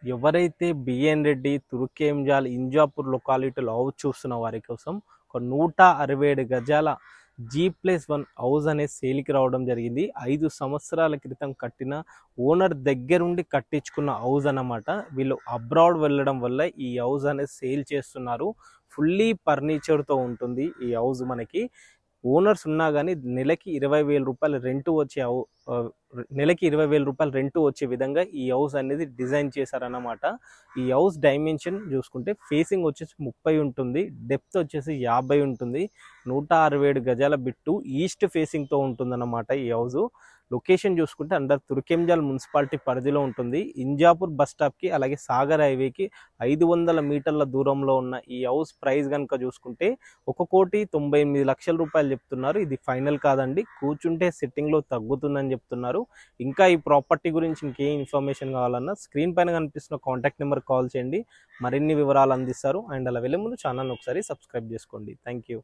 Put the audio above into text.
ఎవరైతే B N Reddy, Turkayamjal, Injapur లొకాలిటీలో house చూస్తున్న వారి కోసం ఒక 167 గజాల G+1 హౌస్ అనేది సేల్కి రావడం జరిగింది. 5 సంవత్సరాల క్రితం కట్టిన ఓనర్ దగ్గరుండి కట్టించుకున్న హౌస్ అన్నమాట. వీళ్ళు అబ్రాడ్ వెళ్ళడం వల్ల ఈ హౌస్ అనేది సేల్ చేస్తున్నారు. ఫుల్లీ ఫర్నిచర్తో ఉంటుంది ఈ హౌస్. మనకి ఓనర్స్ ఉన్నా కానీ నెలకి 20,000 రూపాయలు రెంట్ వచ్చే నెలకి 20,000 రూపాయలు రెంట్ వచ్చే విధంగా ఈ హౌస్ అనేది డిజైన్ చేశారన్నమాట. ఈ హౌస్ డైమెన్షన్ చూసుకుంటే ఫేసింగ్ వచ్చేసి 30 ఉంటుంది, డెప్త్ వచ్చేసి 50 ఉంటుంది. 167 గజాల బిట్టు ఈస్ట్ ఫేసింగ్తో ఉంటుందన్నమాట ఈ హౌస్. లొకేషన్ చూసుకుంటే అండర్ తుర్కెంజాల్ మున్సిపాలిటీ పరిధిలో ఉంటుంది. ఇంజాపూర్ బస్ స్టాప్కి అలాగే సాగర్ హైవేకి 500 మీటర్ల దూరంలో ఉన్న ఈ హౌస్ ప్రైస్ కనుక చూసుకుంటే 1,98,00,000 రూపాయలు చెప్తున్నారు. ఇది ఫైనల్ కాదండి, కూర్చుంటే సెట్టింగ్లో తగ్గుతుందని చెప్తున్నారు. ఇంకా ఈ ప్రాపర్టీ గురించి ఇంకే ఇన్ఫర్మేషన్ కావాలన్నా స్క్రీన్ పైన కనిపిస్తున్న కాంటాక్ట్ నెంబర్ కాల్ చేయండి, మరిన్ని వివరాలు అందిస్తారు. అండ్ అలా వెళ్ళే ముందు ఛానల్ని ఒకసారి సబ్స్క్రైబ్ చేసుకోండి. Thank you.